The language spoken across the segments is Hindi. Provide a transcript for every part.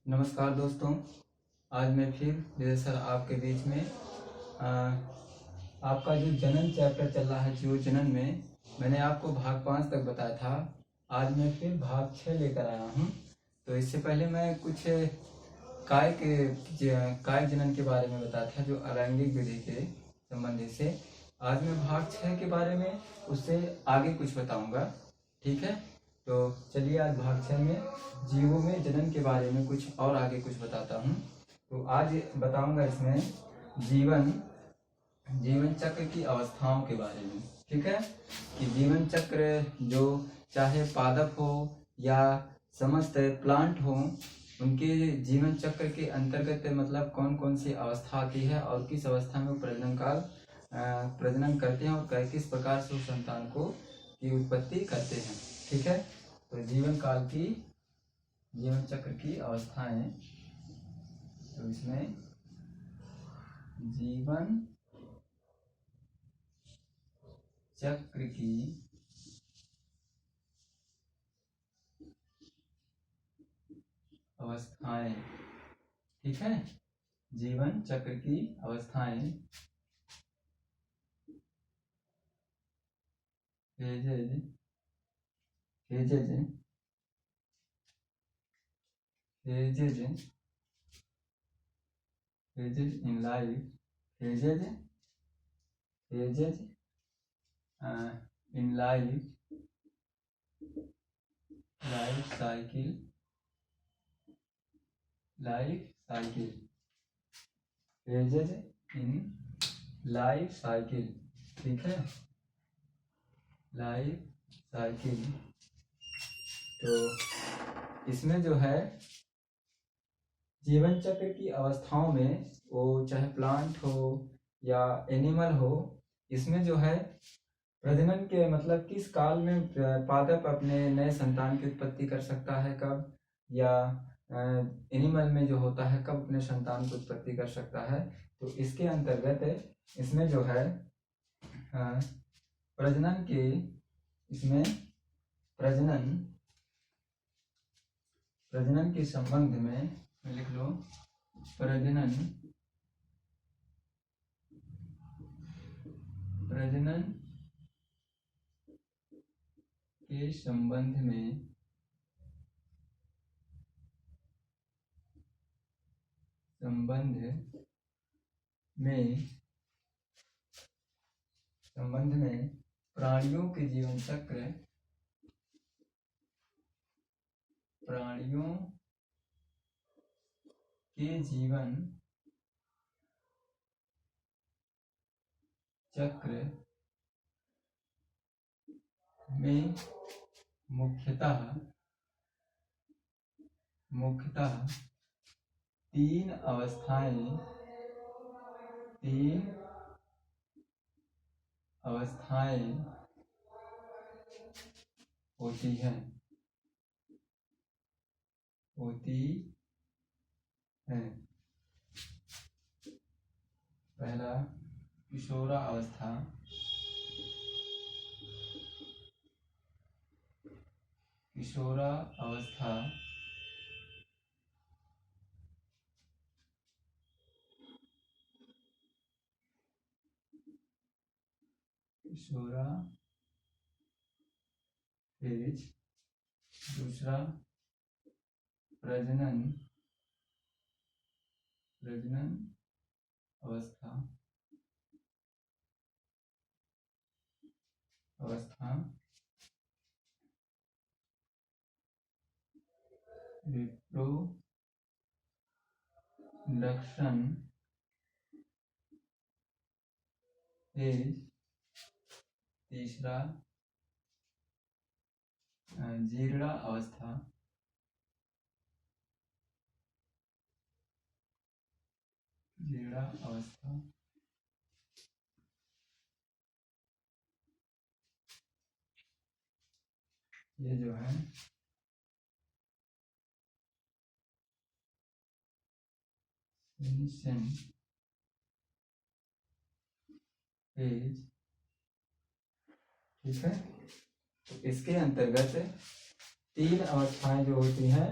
नमस्कार दोस्तों। आज मैं फिर विजय सर आपके बीच में आ, आपका जो जनन चैप्टर चल रहा है जीव जनन में मैंने आपको भाग 5 तक बताया था। आज मैं फिर भाग 6 लेकर आया हूँ। तो इससे पहले मैं कुछ काय जनन के बारे में बताया था, जो अलैंगिक विधि के संबंधित से। आज मैं भाग 6 के बारे में उससे आगे कुछ बताऊंगा। ठीक है, तो चलिए आज भाग 6 में जीवों में जनन के बारे में कुछ और आगे कुछ बताता हूँ। तो आज बताऊंगा इसमें जीवन जीवन चक्र की अवस्थाओं के बारे में। ठीक है, कि जीवन चक्र जो चाहे पादप हो या समस्त प्लांट हो, उनके जीवन चक्र के अंतर्गत मतलब कौन कौन सी अवस्था आती है और किस अवस्था में प्रजनन करते हैं और किस प्रकार से उस संतान की उत्पत्ति करते हैं। ठीक है, तो जीवन चक्र की अवस्थाएं, तो इसमें जीवन चक्र की अवस्थाएं। ठीक है, जीवन चक्र की अवस्थाएं phases phases phases phases in life phases phases in life cycle phases in life cycle. ठीक है, लाइफ साइकिल। तो इसमें जो है जीवन चक्र की अवस्थाओं में, वो चाहे प्लांट हो या एनिमल हो, इसमें जो है प्रजनन के मतलब किस काल में पादप अपने नए संतान की उत्पत्ति कर सकता है, कब, या एनिमल में जो होता है कब अपने संतान की उत्पत्ति कर सकता है। तो इसके अंतर्गत इसमें जो है प्रजनन के इसमें प्रजनन के संबंध में लिख लो, प्रजनन के संबंध में प्राणियों के जीवन चक्र में मुख्यतः तीन अवस्थाएं होती हैं। पहला किशोरावस्था, फेज। दूसरा प्रजनन अवस्था रिप्रोडक्शन फेज। तीसरा जीर्ण अवस्था। ये जो है फेज। ठीक है, तो इसके अंतर्गत तीन अवस्थाएं जो होती हैं,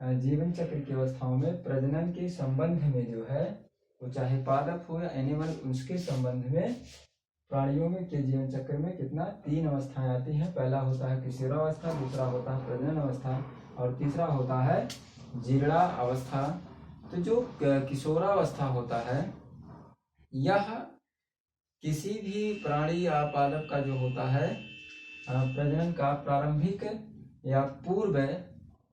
जीवन चक्र की अवस्थाओं में प्रजनन के संबंध में जो है वो चाहे पादप हो या एनिमल, उसके संबंध में प्राणियों में के जीवन चक्र में कितना 3 अवस्थाएं आती हैं। पहला होता है किशोरावस्था, दूसरा होता है प्रजनन अवस्था और तीसरा होता है जीर्णा अवस्था। तो जो किशोरावस्था होता है यह किसी भी प्राणी या पादप का जो होता है प्रजनन का प्रारंभिक या पूर्व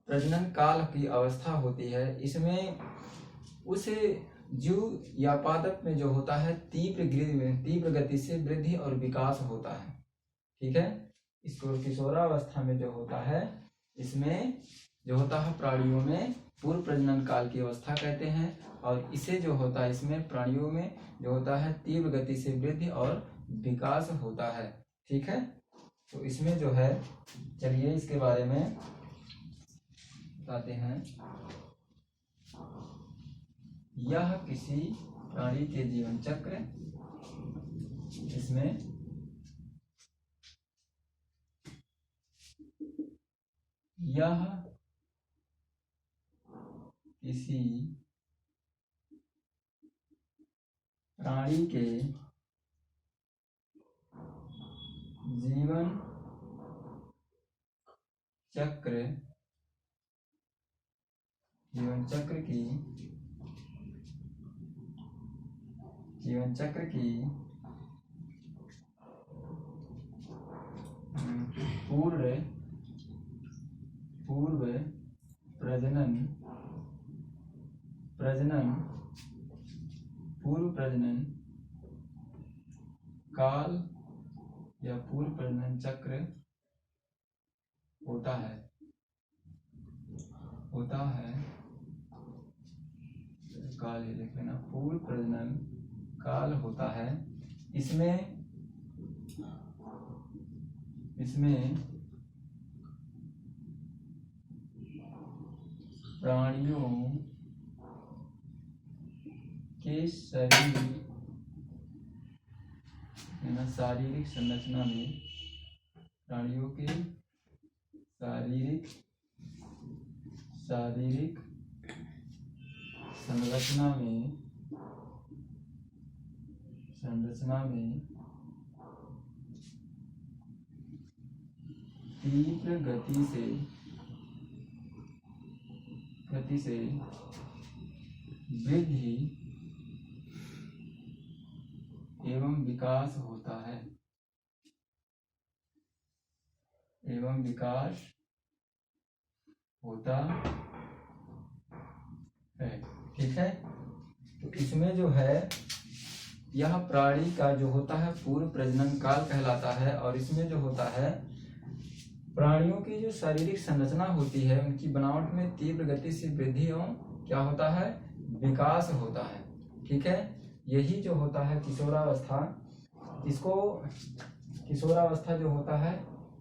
प्रजनन काल की अवस्था होती है। इसमें उस जीव या पादप में जो होता है तीव्र गति से वृद्धि और विकास होता है। ठीक है, इसको किशोरावस्था में जो होता है इसमें जो होता है प्राणियों में पूर्व प्रजनन काल की अवस्था कहते हैं, और इसे जो होता है इसमें प्राणियों में जो होता है तीव्र गति से वृद्धि और विकास होता है। ठीक है, तो इसमें जो है चलिए इसके बारे में बताते हैं। यह किसी प्राणी के जीवन चक्र, इसमें यह किसी प्राणी के जीवन चक्र की पूर्व प्रजनन काल या पूर्व प्रजनन चक्र होता है काल ही लिख लेना, पूर्व प्रजनन काल होता है। इसमें प्राणियों के शारीरिक संरचना में तीव्र गति से वृद्धि एवं विकास होता है। ठीक है, तो इसमें जो है यह प्राणी का जो होता है पूर्व प्रजनन काल कहलाता है, और इसमें जो होता है प्राणियों की जो शारीरिक संरचना होती है उनकी बनावट में तीव्र गति से वृद्धि एवं क्या होता है, विकास होता है। ठीक है, यही जो होता है किशोरावस्था। इसको किशोरावस्था जो होता है,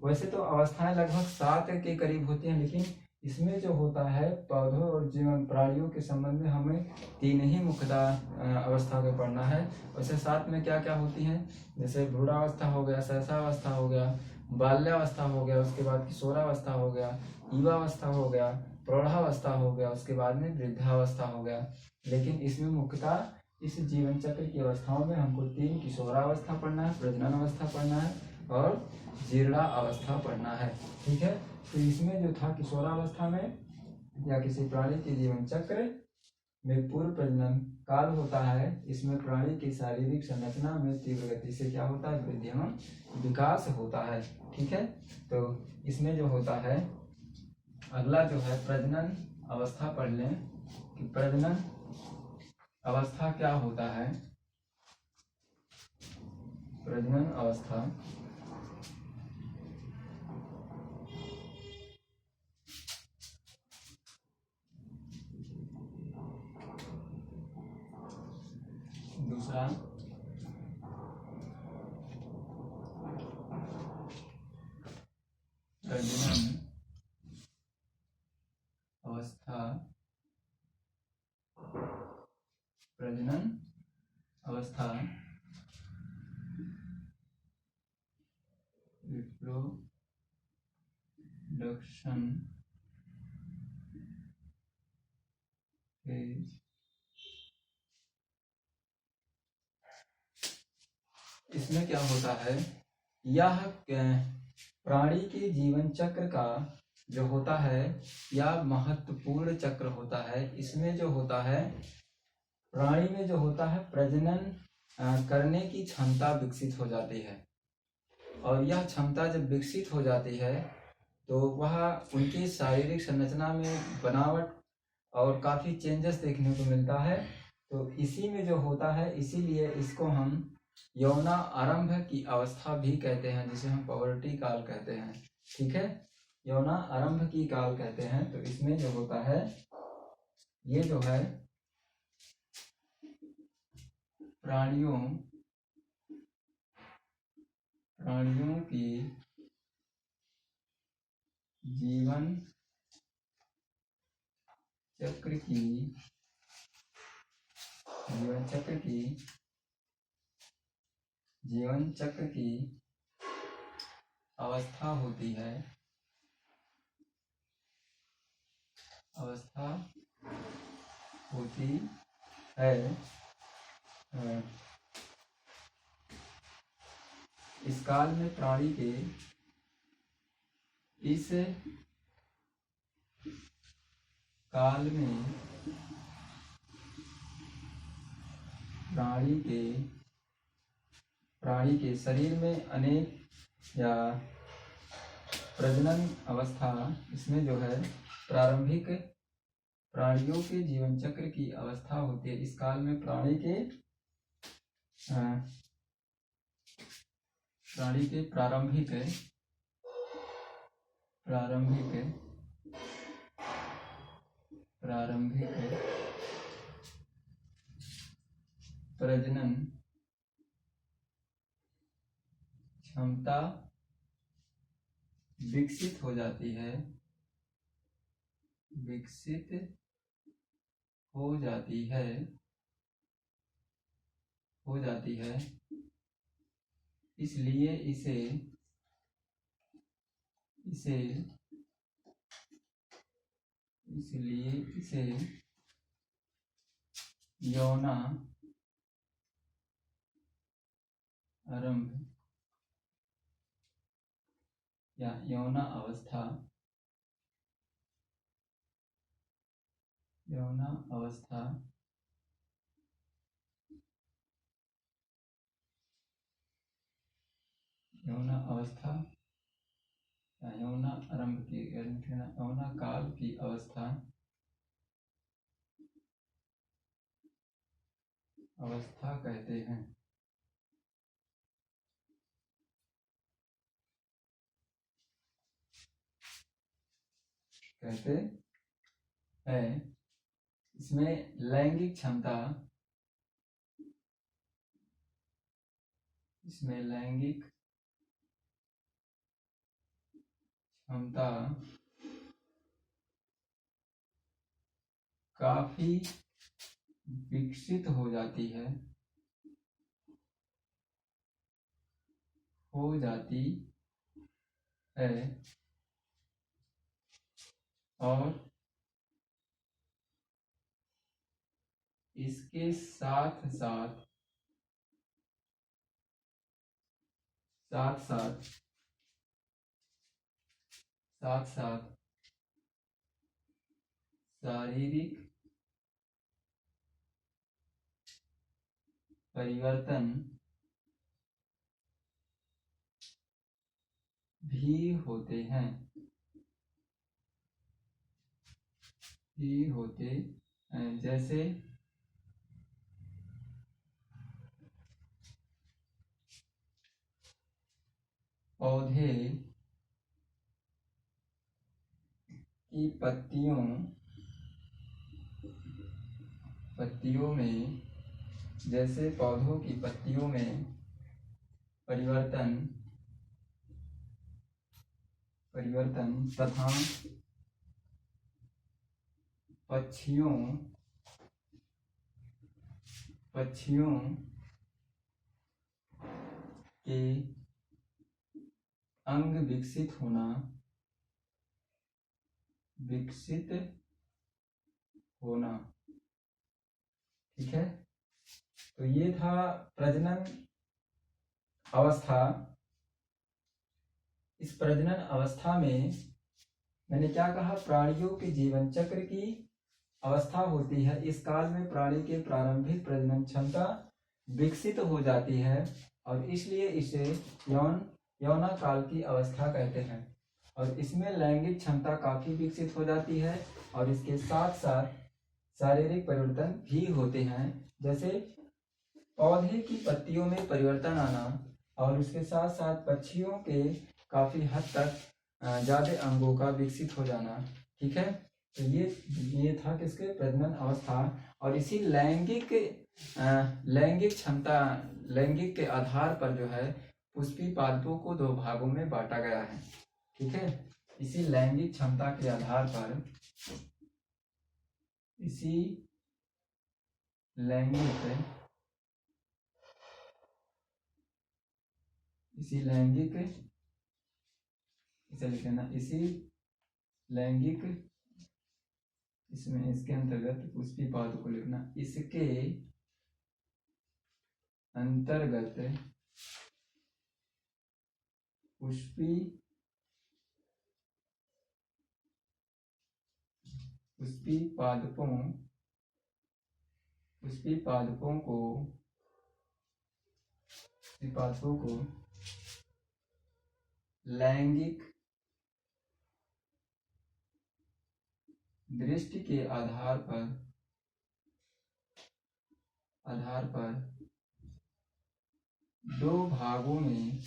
वैसे तो अवस्थाएं लगभग 7 के करीब होती हैं, लेकिन इसमें जो होता है पौधों और जीवन प्राणियों के संबंध में हमें 3 ही मुख्यतः अवस्था को पढ़ना है। वैसे 7 में क्या क्या होती हैं, जैसे भ्रूणावस्था हो गया, सहसावस्था हो गया, बाल्यावस्था हो गया, उसके बाद किशोरावस्था हो गया, युवावस्था हो गया, प्रौढ़ावस्था हो गया, उसके बाद में वृद्धावस्था हो गया। लेकिन इसमें मुख्यतः इस जीवन चक्र की अवस्थाओं में हमको 3 किशोरावस्था पढ़ना है, प्रजनन अवस्था पढ़ना है और जीर्णा अवस्था पढ़ना है। ठीक है, तो इसमें जो था किशोरावस्था में या किसी प्राणी के जीवन चक्र में पूर्व प्रजनन काल होता है। इसमें प्राणी की शारीरिक संरचना में तीव्र गति से क्या होता है, वृद्धि एवं विकास होता है। ठीक है, तो इसमें जो होता है अगला जो है प्रजनन अवस्था पढ़ लें कि प्रजनन अवस्था क्या होता है। प्रजनन अवस्था दूसरा प्रजनन अवस्था रिप्रोडक्शन फेज। इसमें क्या होता है, यह प्राणी के जीवन चक्र का जो होता है यह महत्वपूर्ण चक्र होता है। इसमें जो होता है प्राणी में जो होता है प्रजनन करने की क्षमता विकसित हो जाती है, और यह क्षमता जब विकसित हो जाती है तो वह उनकी शारीरिक संरचना में बनावट और काफ़ी चेंजेस देखने को मिलता है। तो इसी में जो होता है, इसीलिए इसको हम यौना आरंभ की अवस्था भी कहते हैं, जिसे हम पवर्टी काल कहते हैं। ठीक है, यौना आरंभ की काल कहते हैं। तो इसमें जो होता है ये जो है प्राणियों की जीवन चक्र की अवस्था होती है, इस काल में प्राणी के इस काल में प्राणी के शरीर में अनेक या प्रजनन अवस्था, इसमें जो है प्रारंभिक प्राणियों के जीवन चक्र की अवस्था होती है। इस काल में प्राणी के प्रारंभिक प्रजनन क्षमता विकसित हो जाती है, इसलिए इसे यौना आरंभ या यौना अवस्था या यौना आरंभ की यौना काल की अवस्था कहते हैं। इसमें लैंगिक क्षमता काफी विकसित हो जाती है, और इसके साथ साथ शारीरिक परिवर्तन भी होते हैं, जैसे पौधे की पत्तियों में, जैसे पौधों की पत्तियों में परिवर्तन तथा पक्षियों के अंग विकसित होना ठीक है। तो ये था प्रजनन अवस्था। इस प्रजनन अवस्था में मैंने क्या कहा, प्राणियों के जीवन चक्र की अवस्था होती है। इस काल में प्राणी के प्रारंभिक प्रजनन क्षमता विकसित हो जाती है और इसलिए इसे यौना काल की अवस्था कहते हैं। और इसमें लैंगिक क्षमता काफी विकसित हो जाती है और इसके साथ साथ शारीरिक परिवर्तन भी होते हैं, जैसे पौधे की पत्तियों में परिवर्तन आना और उसके साथ साथ पक्षियों के काफी हद तक ज्यादा अंगों का विकसित हो जाना। ठीक है। तो ये था किसके, प्रजनन अवस्था। और इसी लैंगिक क्षमता, लैंगिक के आधार पर जो है पुष्पी पादपों को दो भागों में बांटा गया है। ठीक है। इसी लैंगिक क्षमता के आधार पर, इसी लैंगिक इसे लिखना, इसी लैंगिक, इसमें इसके अंतर्गत पुष्पी पाद को लिखना, इसके अंतर्गत पुष्पी पादपों को लैंगिक दृष्टि के आधार पर दो भागों में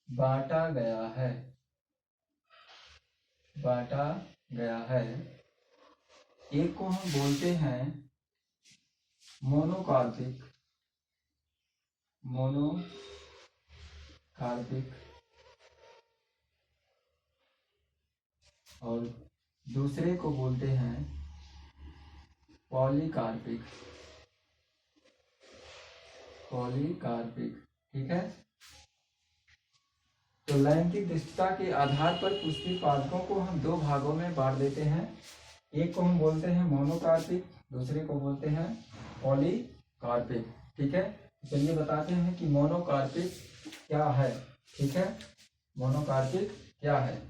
बांटा गया है। एक को हम बोलते हैं मोनोकार्पिक और दूसरे को बोलते हैं पॉलीकार्पिक। ठीक है। तो लैंगिक दृष्टता के आधार पर पुष्पी पादपों को हम दो भागों में बांट देते हैं। एक को हम बोलते हैं मोनोकार्पिक, दूसरे को बोलते हैं पॉलीकार्पिक। ठीक है। चलिए बताते हैं कि मोनोकार्पिक क्या है। ठीक है। मोनोकार्पिक क्या है।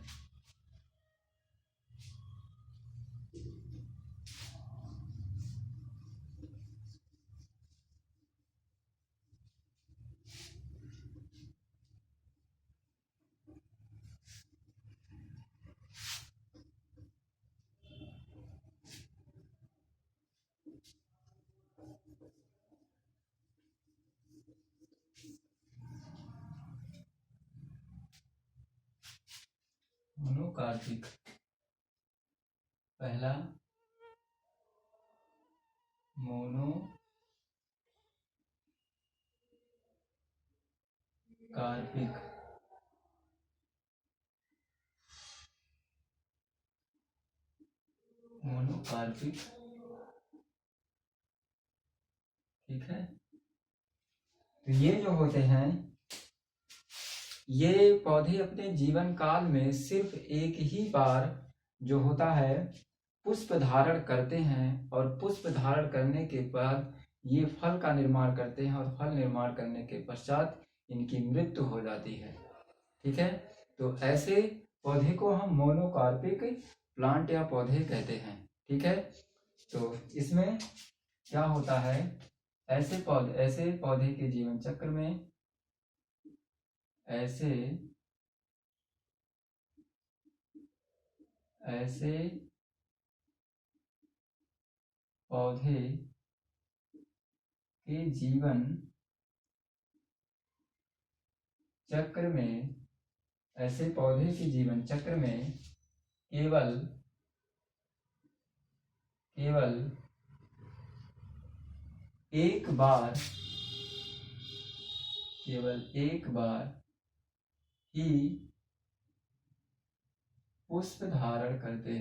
मोनोकार्पिक, पहला मोनोकार्पिक ठीक है। तो ये जो होते हैं, ये पौधे अपने जीवन काल में सिर्फ एक ही बार जो होता है पुष्प धारण करते हैं और पुष्प धारण करने के बाद ये फल का निर्माण करते हैं और फल निर्माण करने के पश्चात इनकी मृत्यु हो जाती है। ठीक है। तो ऐसे पौधे को हम मोनोकार्पिक प्लांट या पौधे कहते हैं। ठीक है। तो इसमें क्या होता है, ऐसे पौधे के जीवन चक्र में ऐसे पौधे के जीवन चक्र में, ऐसे पौधे के जीवन चक्र में केवल एक बार ही पुष्प धारण करते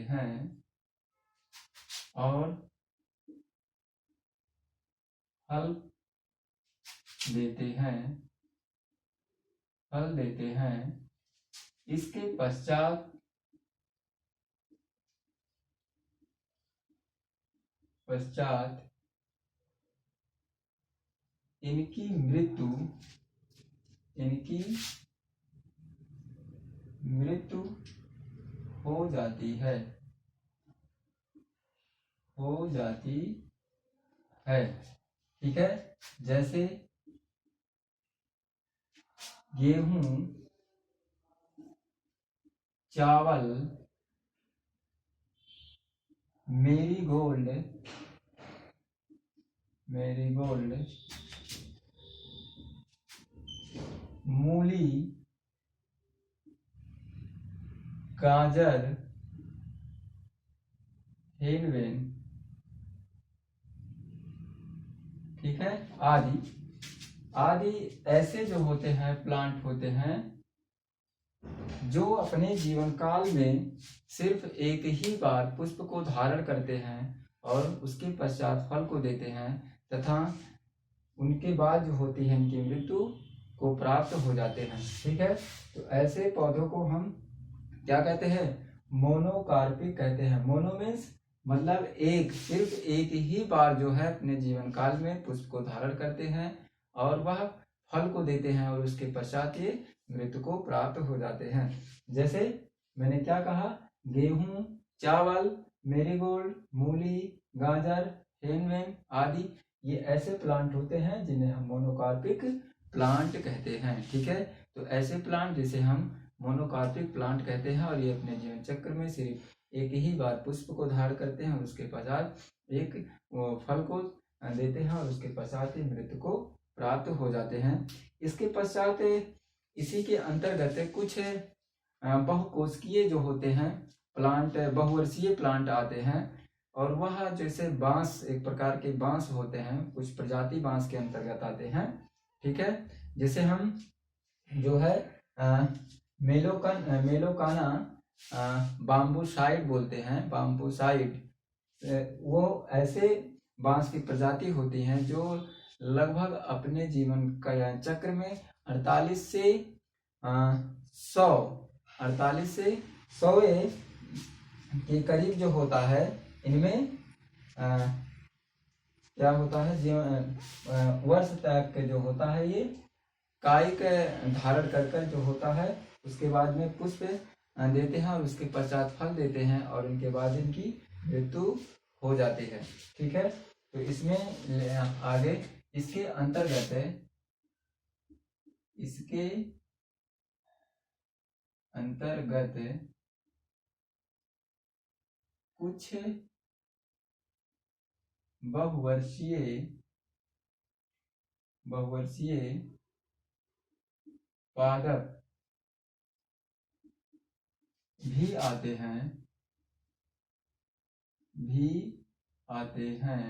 हैं और फल देते हैं फल देते हैं। इसके पश्चात इनकी मृत्यु हो जाती है। ठीक है। जैसे गेहूं, चावल, मेरीगोल्ड, मूली, गाजर, हेनवेन, ठीक है, आदि ऐसे जो होते हैं प्लांट होते हैं जो अपने जीवन काल में सिर्फ एक ही बार पुष्प को धारण करते हैं और उसके पश्चात फल को देते हैं तथा उनके बाद जो होती है इनकी मृत्यु को प्राप्त हो जाते हैं। ठीक है। तो ऐसे पौधों को हम क्या कहते हैं? मोनोकार्पिक कहते हैं। मोनो मीन्स मतलब सिर्फ एक ही बार जो है अपने जीवन काल में पुष्प को धारण करते हैं और वह फल को देते हैं और उसके पश्चात ये मृत्यु को प्राप्त हो जाते हैं। जैसे मैंने क्या कहा? गेहूं, चावल, मेरीगोल्ड, मूली, गाजर, हेनवेन आदि ये ऐसे प्लांट होते हैं जिन्हें हम मोनोकार्पिक प्लांट कहते हैं। ठीक है। तो ऐसे प्लांट जिसे हम मोनोकार्पिक प्लांट कहते हैं और ये अपने जीवन चक्र में सिर्फ एक ही बार पुष्प को धारण करते हैं और उसके पश्चात एक फल को देते हैं और उसके पश्चात मृत्यु को प्राप्त हो जाते हैं। इसके पश्चात इसी के अंतर्गत कुछ बहुकोशिकीय जो होते हैं प्लांट, बहुवर्षीय प्लांट आते हैं और वह जैसे बांस, एक प्रकार के बांस होते हैं, कुछ प्रजाति बांस के अंतर्गत आते हैं। ठीक है। जैसे हम जो है मेलोकाना बाम्बूसाइड बोलते हैं, बाम्बूसाइड, वो ऐसे बांस की प्रजाति होती हैं जो लगभग अपने जीवन का चक्र में 48 से 100 के करीब जो होता है इनमें क्या होता है, वर्ष तक जो होता है ये कायिक धारण कर जो होता है उसके बाद में पुष्प देते हैं और उसके पश्चात फल देते हैं और उनके बाद इनकी मृत्यु हो जाती है। ठीक है। तो इसमें आगे इसके अंतर्गत कुछ बहुवर्षीय पादप भी आते हैं।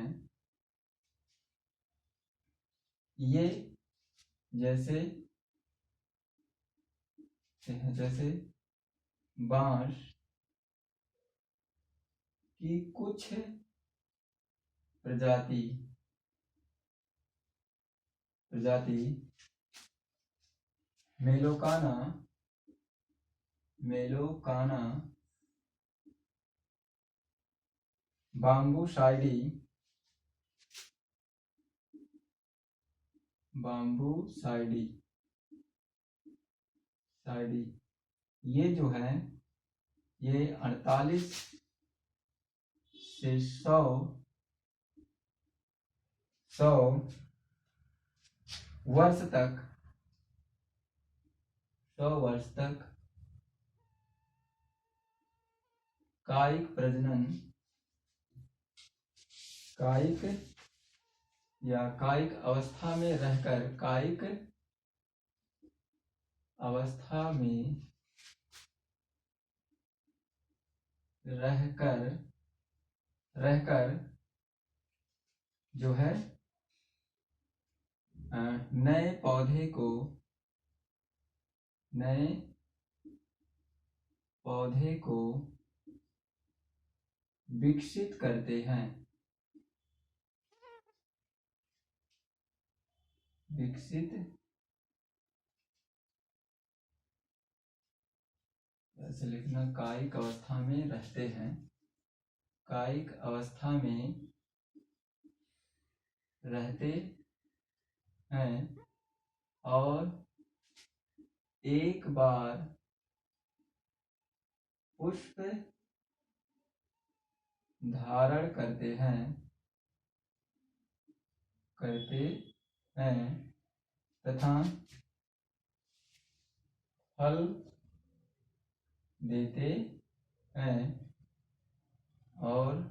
ये जैसे बांस की कुछ प्रजाति मेलोकाना बाम्बूसाइडी ये जो है ये 48 से 100 वर्ष तक कायिक प्रजनन या कायिक अवस्था में रहकर जो है नए पौधे को विकसित करते हैं। ऐसे लिखना, कायिक अवस्था में रहते हैं, कायिक अवस्था में रहते हैं और एक बार पुष्प धारण करते हैं तथा फल देते हैं और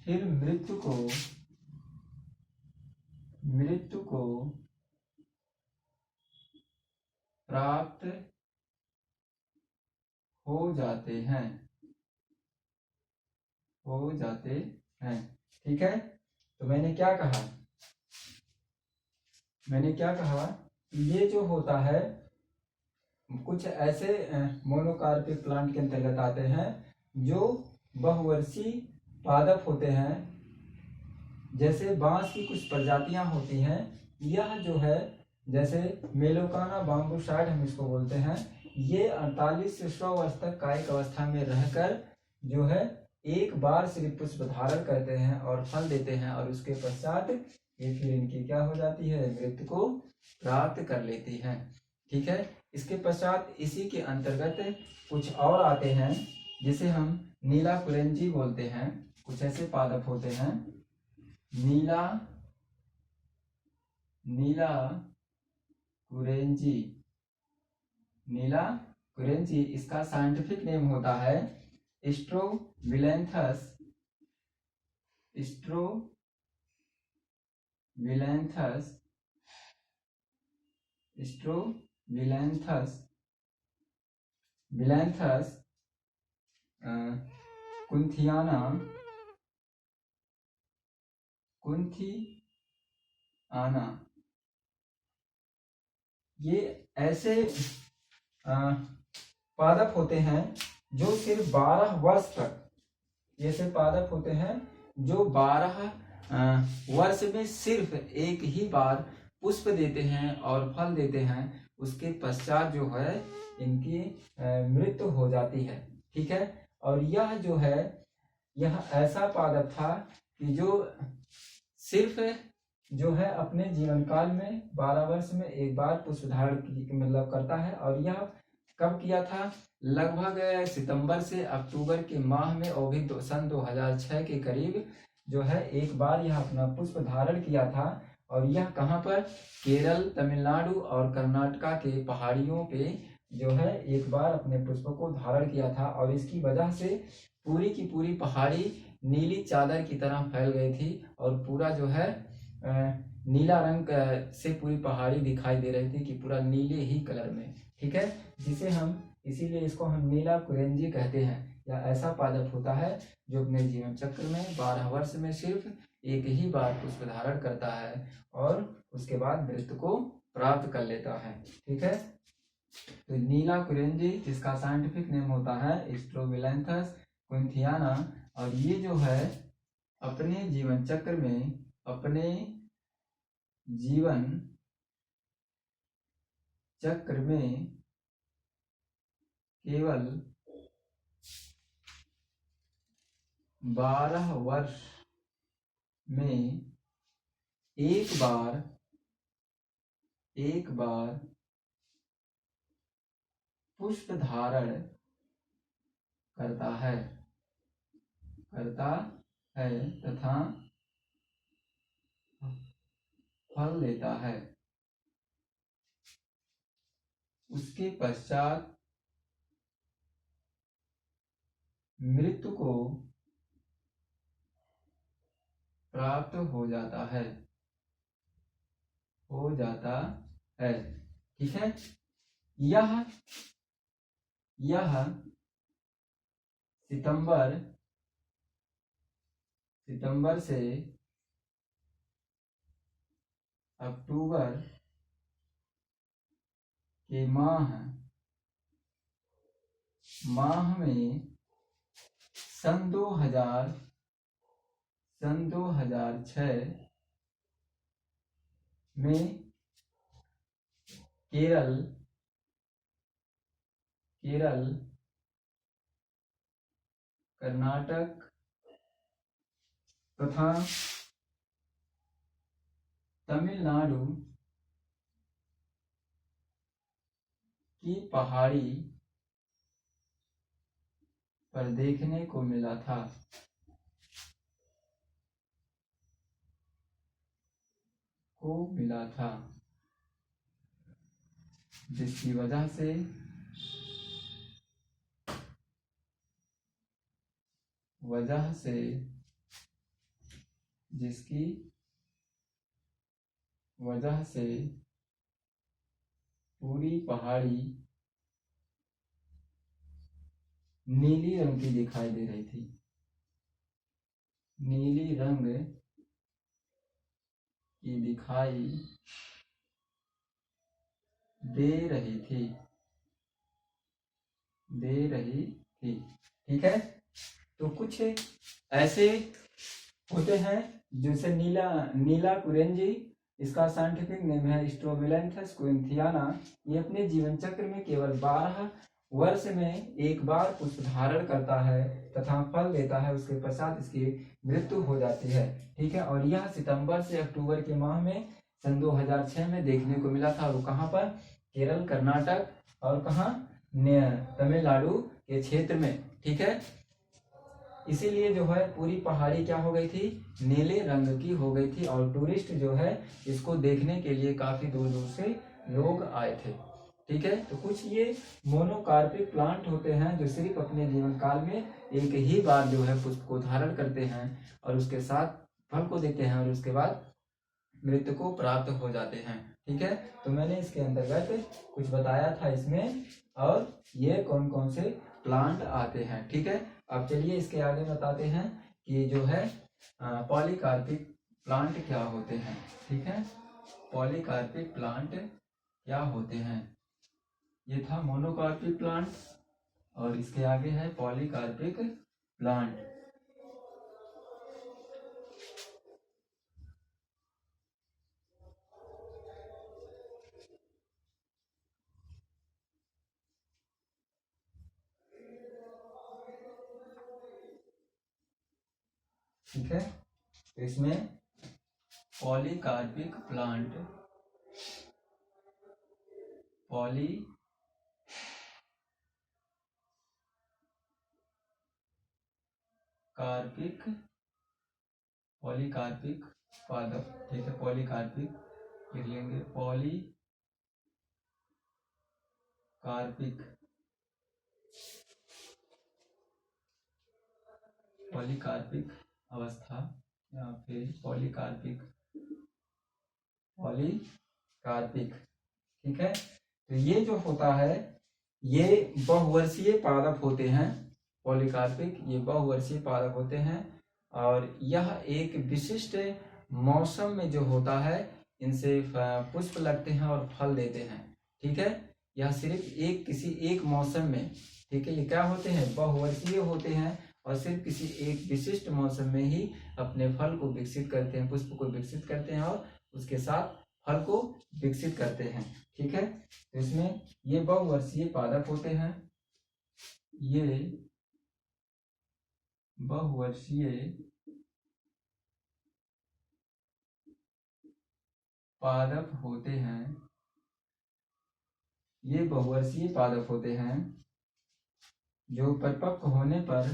फिर मृत्यु को प्राप्त हो जाते हैं। ठीक है, तो मैंने क्या कहा, ये जो होता है कुछ ऐसे मोनोकार्पिक प्लांट के अंतर्गत आते हैं जो बहुवर्षीय पादप होते हैं। जैसे बांस की कुछ प्रजातियां होती हैं, यह जो है जैसे मेलोकाना बाम्बूसाइड हम इसको बोलते हैं, ये 48 से 100 वर्ष तक कायिक अवस्था में रहकर जो है एक बार सिर्फ पुष्प धारण करते हैं और फल देते हैं और उसके पश्चात ये फिर इनकी क्या हो जाती है, मृत्यु को प्राप्त कर लेती हैं। ठीक है, इसके पश्चात इसी के अंतर्गत कुछ और आते हैं जिसे हम नीला कुरेंजी बोलते हैं। कुछ ऐसे पादप होते हैं, नीला कुरेंजी, इसका साइंटिफिक नेम होता है स्ट्रोबिलैंथस कुंथियाना। ये ऐसे पादप होते हैं जो सिर्फ 12 वर्ष तक, ये से पादप होते हैं जो 12 वर्ष में सिर्फ एक ही बार पुष्प देते हैं और फल देते हैं। उसके पश्चात जो है इनकी मृत्यु हो जाती है। ठीक है, और यह जो है यह ऐसा पादप था कि जो सिर्फ जो है अपने जीवन काल में 12 वर्ष में एक बार पुष्प धारण मतलब करता है। और यह कब किया था, लगभग सितंबर से अक्टूबर के माह में और भी सन 2006 के करीब जो है एक बार यह अपना पुष्प धारण किया था। और यह कहाँ पर, केरल, तमिलनाडु और कर्नाटका के पहाड़ियों पे जो है एक बार अपने पुष्प को धारण किया था। और इसकी वजह से पूरी की पूरी पहाड़ी नीली चादर की तरह फैल गई थी और पूरा जो है नीला रंग से पूरी पहाड़ी दिखाई दे रही थी कि पूरा नीले ही कलर में। ठीक है, जिसे हम इसीलिए इसको हम नीला कुरेंजी कहते हैं। या ऐसा पादप होता है जो अपने जीवन चक्र में 12 वर्ष में सिर्फ एक ही बार पुष्प धारण करता है और उसके बाद मृत्यु को प्राप्त कर लेता है। ठीक है, तो नीला कुरेंजी जिसका साइंटिफिक नेम होता है स्ट्रोबिलैंथस कुंथियाना, और ये जो है अपने जीवन चक्र में केवल 12 वर्ष में एक बार पुष्प धारण करता है तथा फल देता है। उसके पश्चात मृत्यु को प्राप्त हो जाता है। ठीक है, यह सितंबर से अक्टूबर के माह में सन 2006 में केरल, केरल, कर्नाटक तथा तमिलनाडु की पहाड़ी पर देखने को मिला था। जिसकी वजह से जिसकी वजह से पूरी पहाड़ी नीली रंग की दिखाई दे रही थी। नीली रंग की दिखाई दे रही थी। ठीक है, तो कुछ ऐसे होते हैं जैसे नीला कुरेंजी, इसका साइंटिफिक नेम है स्ट्रोबिलैंथस क्विंथियाना। ये अपने जीवन चक्र में केवल 12 वर्ष में एक बार पुष्प धारण करता है तथा फल देता है। उसके पश्चात इसकी मृत्यु हो जाती है। ठीक है, और यह सितंबर से अक्टूबर के माह में सन 2006 में देखने को मिला था। वो कहाँ पर? केरल, कर्नाटक और कहाँ? तमिलनाडु के क्षेत्र में। ठीक है, इसीलिए जो है पूरी पहाड़ी क्या हो गई थी? नीले रंग की हो गई थी। और टूरिस्ट जो है इसको देखने के लिए काफी दूर दूर से लोग आए थे। ठीक है, तो कुछ ये मोनोकार्पिक प्लांट होते हैं जो सिर्फ अपने जीवन काल में एक ही बार जो है पुष्प को धारण करते हैं और उसके साथ फल को देते हैं और उसके बाद मृत्यु को प्राप्त हो जाते हैं। ठीक है, तो मैंने इसके अंतर्गत कुछ बताया था इसमें, और ये कौन कौन से प्लांट आते हैं। ठीक है, अब चलिए इसके आगे बताते हैं कि जो है पॉलीकार्पिक प्लांट क्या होते हैं। ठीक है, पॉलीकार्पिक प्लांट क्या होते हैं? ये था मोनोकार्पिक प्लांट और इसके आगे है पॉलीकार्पिक प्लांट। ठीक है, तो इसमें पॉलीकार्पिक प्लांट, पॉलीकार्पिक पादप। ठीक है, पॉलीकार्पिक लिख लेंगे, पॉलीकार्पिक अवस्था या फिर पॉलीकार्पिक। ठीक है, तो ये जो होता है ये बहुवर्षीय पादप होते हैं। पॉलीकार्पिक ये बहुवर्षीय पादप होते हैं और यह एक विशिष्ट मौसम में जो होता है इनसे पुष्प लगते हैं और फल देते हैं। ठीक है, यह सिर्फ किसी एक मौसम में, ठीक है, ये क्या होते हैं? बहुवर्षीय होते हैं और सिर्फ किसी एक विशिष्ट मौसम में ही अपने फल को विकसित करते हैं, पुष्प को विकसित करते हैं और उसके साथ फल को विकसित करते हैं। ठीक है, तो इसमें ये बहुवर्षीय पादप होते हैं। ये बहुवर्षीय पादप होते हैं। ये बहुवर्षीय पादप होते हैं जो परिपक्व होने पर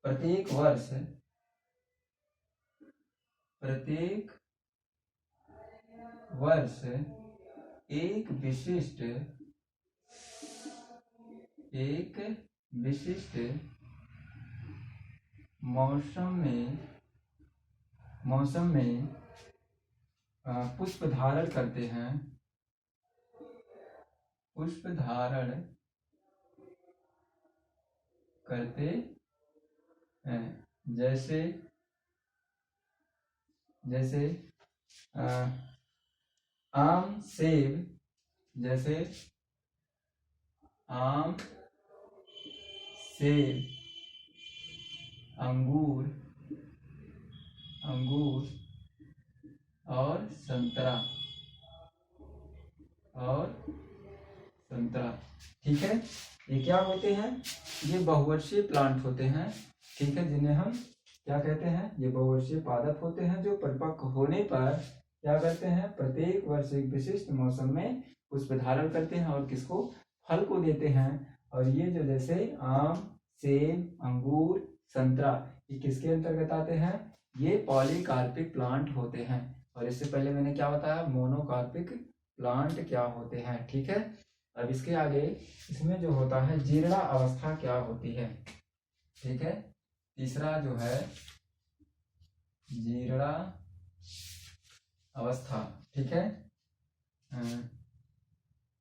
प्रत्येक वर्ष एक विशिष्ट मौसम में पुष्प धारण करते हैं। जैसे आम, सेब, अंगूर और संतरा ठीक है। ये क्या होते हैं? ये बहुवर्षीय प्लांट होते हैं, ठीक है, जिन्हें हम क्या कहते हैं? ये बहुवर्षीय पादप होते हैं जो परिपक्व होने पर क्या करते हैं? प्रत्येक वर्ष एक विशिष्ट मौसम में पुष्प धारण करते हैं और किसको? फल को देते हैं। और ये जो जैसे आम, सेब, अंगूर, संतरा, ये किसके अंतर्गत आते हैं? ये पॉलीकार्पिक प्लांट होते हैं। और इससे पहले मैंने क्या बताया? मोनोकार्पिक प्लांट क्या होते हैं, ठीक है। अब इसके आगे इसमें जो होता है जीर्णा अवस्था क्या होती है, ठीक है। तीसरा जो है जीर्णा अवस्था, ठीक है।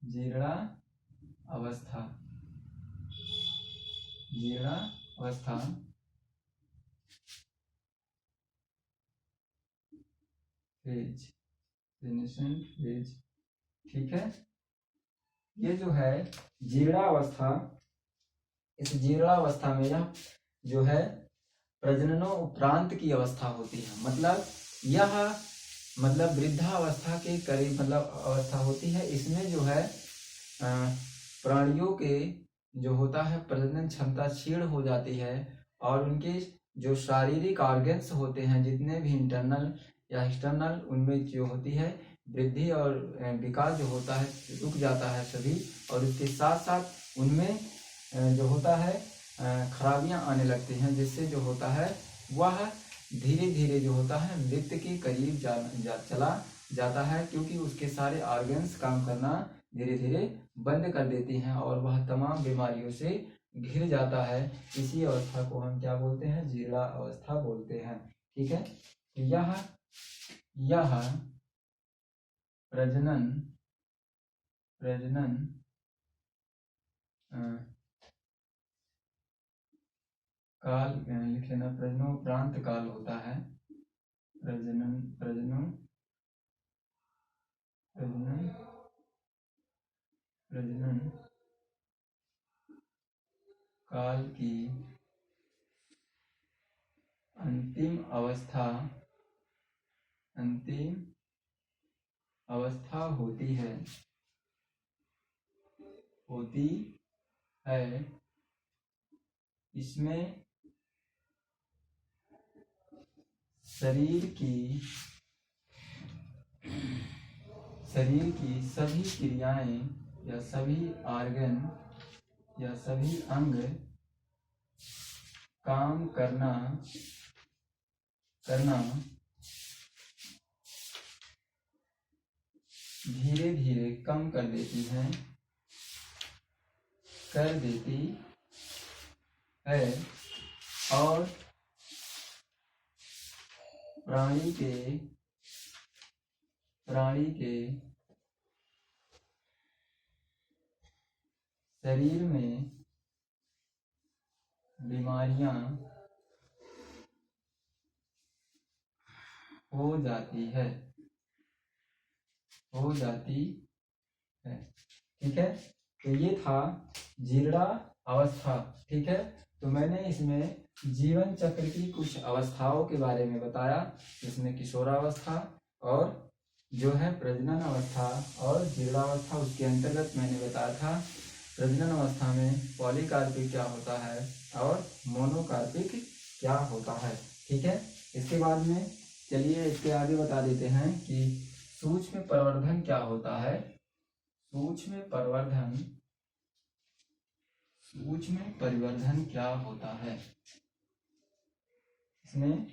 जीर्णा अवस्था फेज, ठीक है। ये जो है जीर्णा अवस्था, इस जीर्णा अवस्था में यह जो है प्रजननों उपरांत की अवस्था होती है। मतलब यह वृद्धावस्था के करीब अवस्था होती है। इसमें जो है प्राणियों के जो होता है प्रजनन क्षमता क्षीण हो जाती है और उनके जो शारीरिक ऑर्गन्स होते हैं जितने भी इंटरनल या एक्सटर्नल, उनमें जो होती है वृद्धि और विकास जो होता है रुक जाता है सभी। और उसके साथ साथ उनमें जो होता है खराबियां आने लगती हैं, जिससे जो होता है वह धीरे धीरे जो होता है मृत्यु के करीब चला जाता है, क्योंकि उसके सारे ऑर्गन्स काम करना धीरे धीरे बंद कर देती हैं और वह तमाम बीमारियों से घिर जाता है। इसी अवस्था को हम क्या बोलते हैं? जीर्णा अवस्था बोलते हैं, ठीक है। यह प्रजनन काल लिख लेना, प्रजननोपरांत काल होता है। प्रजनन काल की अंतिम अवस्था होती है इसमें शरीर की सभी क्रियाएं या सभी ऑर्गन या सभी अंग काम करना धीरे धीरे कम कर देती है और प्राणी के शरीर में बीमारियां हो जाती है, ठीक है। तो ये था जीर्णा अवस्था, ठीक है। तो मैंने इसमें जीवन चक्र की कुछ अवस्थाओं के बारे में बताया, जिसमें किशोरावस्था और जो है प्रजनन अवस्था और जीर्णावस्था, उसके अंतर्गत मैंने बताया था प्रजनन अवस्था में पॉलीकार्पिक क्या होता है और मोनोकार्पिक क्या होता है, ठीक है। इसके बाद में चलिए इसके आगे बता देते हैं कि सूक्ष्म प्रवर्धन क्या होता है। सूक्ष्म परिवर्धन क्या होता है? इसमें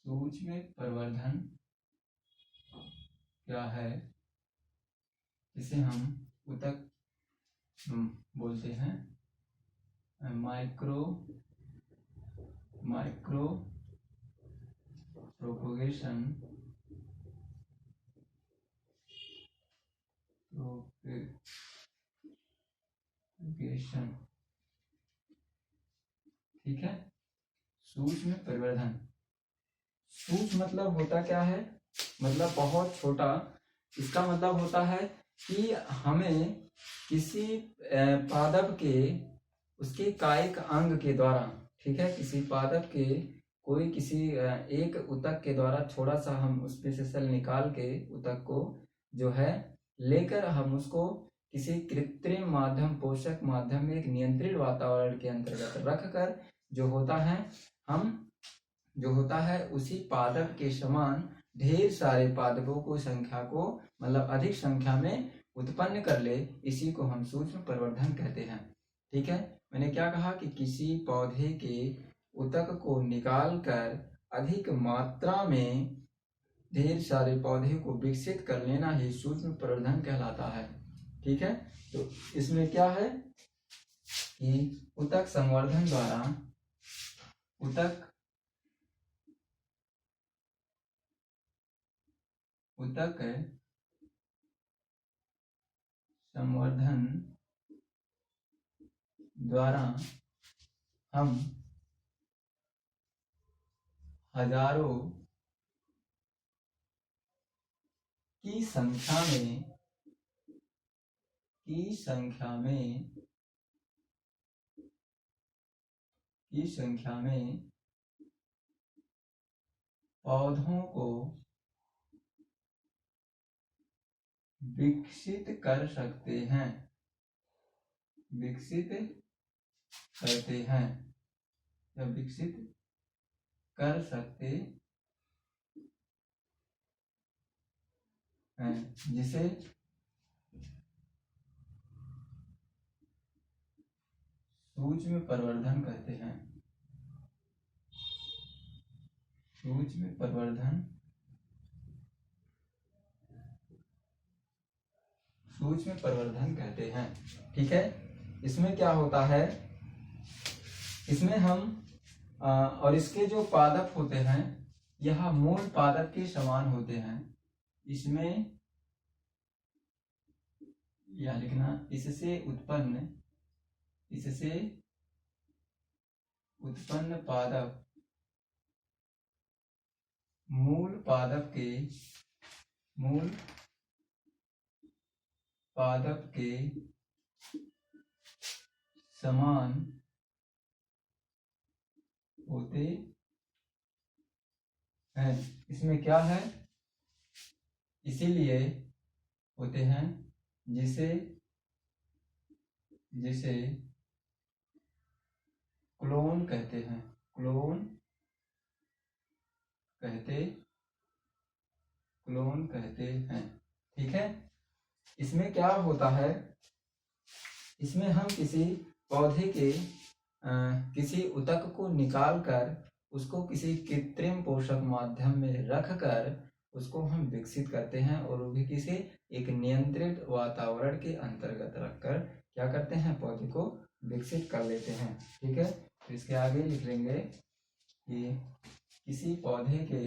सूक्ष्म परिवर्धन क्या है, इसे हम ऊतक बोलते हैं। माइक्रो प्रोपोगेशन ठीक है। सूक्ष्म परिवर्धन, सूक्ष्म मतलब होता क्या है? मतलब बहुत छोटा। इसका मतलब होता है कि हमें किसी पादप के उसके कायिक अंग के द्वारा, ठीक है, किसी पादप के कोई किसी एक ऊतक के द्वारा थोड़ा सा हम उसमें से सेल निकाल के ऊतक को जो है लेकर हम उसको किसी कृत्रिम माध्यम, पोषक माध्यम में एक नियंत्रित वातावरण के अंतर्गत रखकर जो होता है उसी पादप के समान ढेर सारे पादपों को संख्या को मतलब अधिक संख्या में उत्पन्न कर ले, इसी को हम सूक्ष्म प्रवर्धन कहते हैं। ठीक है, मैंने क्या कहा कि किसी पौधे के ऊतक को निकाल कर अधिक मात्रा में ढेर सारे पौधे को विकसित कर लेना ही सूक्ष्म प्रवर्धन कहलाता है। ठीक है, तो इसमें क्या है कि ऊतक संवर्धन द्वारा ऊतक संवर्धन द्वारा हम हजारों की संख्या में पौधों को विकसित कर सकते हैं या विकसित कर सकते हैं, जिसे सूक्ष्म प्रवर्धन कहते हैं। सूक्ष्म प्रवर्धन कहते हैं। ठीक है, इसमें क्या होता है, इसमें हम और इसके जो पादप होते हैं यह मूल पादप के समान होते हैं। इसमें यह लिखना, इससे उत्पन्न पादप मूल पादप के समान होते हैं। इसमें क्या है, इसीलिए होते हैं जिसे क्लोन कहते हैं। क्लोन कहते हैं। ठीक है, इसमें क्या होता है, इसमें हम किसी पौधे के किसी ऊतक को निकाल कर उसको किसी कृत्रिम पोषक माध्यम में रखकर उसको हम विकसित करते हैं और वो भी किसी एक नियंत्रित वातावरण के अंतर्गत रखकर क्या करते हैं, पौधे को विकसित कर लेते हैं। ठीक है, तो इसके आगे लिख लेंगे कि किसी पौधे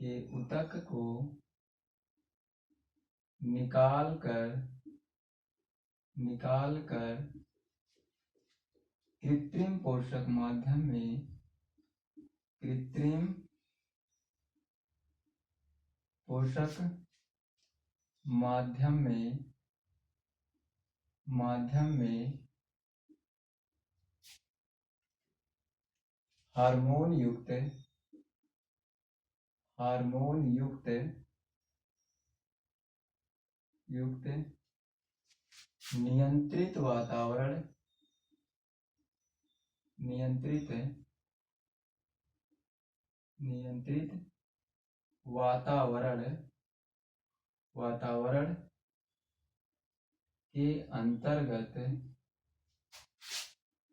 के ऊतक को निकाल कर कृत्रिम पोषक माध्यम में हार्मोन युक्त नियंत्रित वातावरण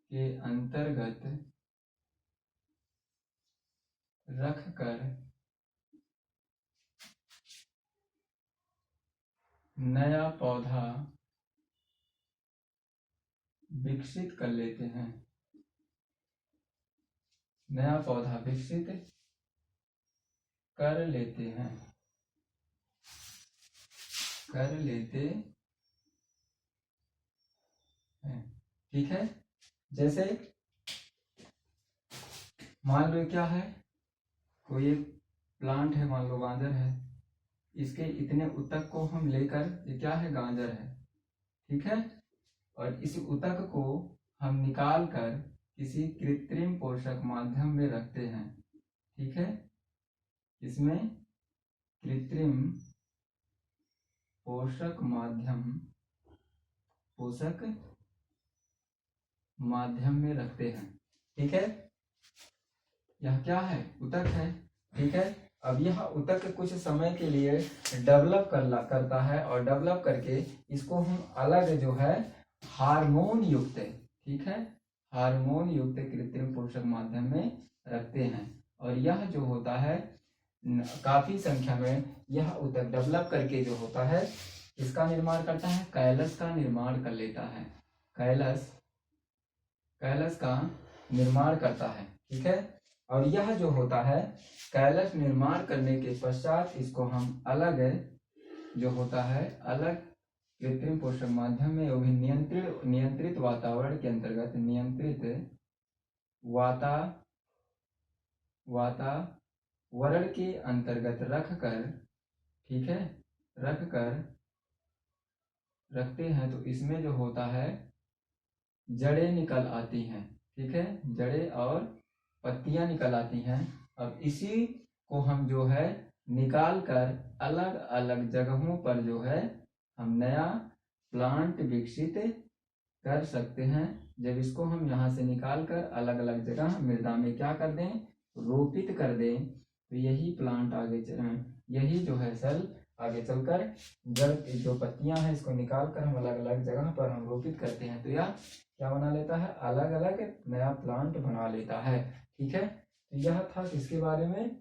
के अंतर्गत रखकर नया पौधा विकसित कर लेते हैं। कर लेते हैं। ठीक है, जैसे मान लो क्या है कोई एक प्लांट है, मान लो गाजर है, इसके इतने ऊतक को हम लेकर, ये क्या है, गाजर है, ठीक है, और इस ऊतक को हम निकाल कर किसी कृत्रिम पोषक माध्यम में रखते हैं, ठीक है, इसमें कृत्रिम पोषक माध्यम में रखते हैं, ठीक है। यह क्या है, ऊतक है, ठीक है। अब यह ऊतक कुछ समय के लिए डेवलप करता है, और डेवलप करके इसको हम अलग जो है हार्मोन युक्त, ठीक है, हार्मोन युक्त कृत्रिम पोषक माध्यम में रखते हैं। और यह जो होता है काफी संख्या में यह ऊतक डेवलप करके जो होता है इसका निर्माण करता है, कैलस का निर्माण कर लेता है, कैलस का निर्माण करता है, ठीक है। और यह जो होता है कैलस निर्माण करने के पश्चात इसको हम अलग जो होता है अलग कृत्रिम पोषक माध्यम में, वो भी नियंत्रित वातावरण के अंतर्गत, नियंत्रित वातावरण के अंतर्गत रखकर, ठीक है, रखते हैं, तो इसमें जो होता है जड़ें निकल आती हैं, ठीक है, जड़ें और पत्तियां निकल आती हैं। अब इसी को हम जो है निकाल कर अलग अलग जगहों पर जो है हम नया प्लांट विकसित कर सकते हैं। जब इसको हम यहाँ से निकाल कर अलग अलग जगह मृदा में क्या कर दें, रोपित कर दें, तो यही प्लांट यही जो है सेल आगे चलकर जड़ की जो पत्तियां हैं इसको निकाल कर हम अलग अलग जगह पर हम रोपित करते हैं, तो यह क्या बना लेता है, अलग अलग नया प्लांट बना लेता है, ठीक है। तो यह था किसके बारे में,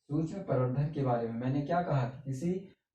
सूक्ष्म प्रवर्धन के बारे में। मैंने क्या कहा कि किसी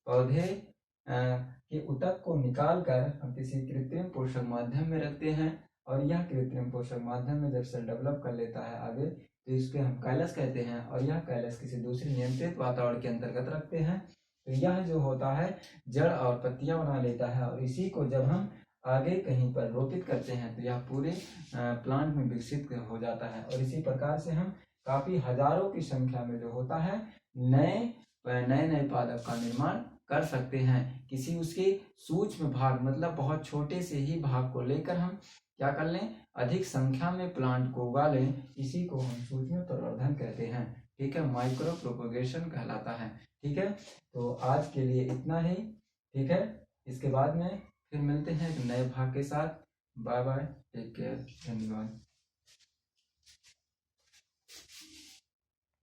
पौधे के ऊतक को निकाल कर हम किसी कृत्रिम पोषक माध्यम में रखते हैं, और यह कृत्रिम पोषक माध्यम में जब सेल डेवलप कर लेता है आगे, तो इसके हम कैलस कहते हैं, और यह कैलस किसी दूसरे नियंत्रित वातावरण के अंतर्गत रखते हैं, तो यह जो होता है जड़ और पत्तियां बना लेता है, और इसी को जब हम आगे कहीं पर रोपित करते हैं तो यह पूरे प्लांट में विकसित हो जाता है। और इसी प्रकार से हम काफी हजारों की संख्या में जो होता है नए पादप का निर्माण कर सकते हैं। किसी उसके सूक्ष्म भाग, मतलब बहुत छोटे से ही भाग को लेकर हम क्या कर लें, अधिक संख्या में प्लांट को उगा लें, इसी को हम सूक्ष्म प्रवर्धन कहते हैं, ठीक है, माइक्रो प्रोपोगेशन कहलाता है, ठीक है। तो आज के लिए इतना ही, ठीक है, इसके बाद में फिर मिलते हैं एक नए भाग के साथ। बाय बाय, टेक केयर, धन्यवाद।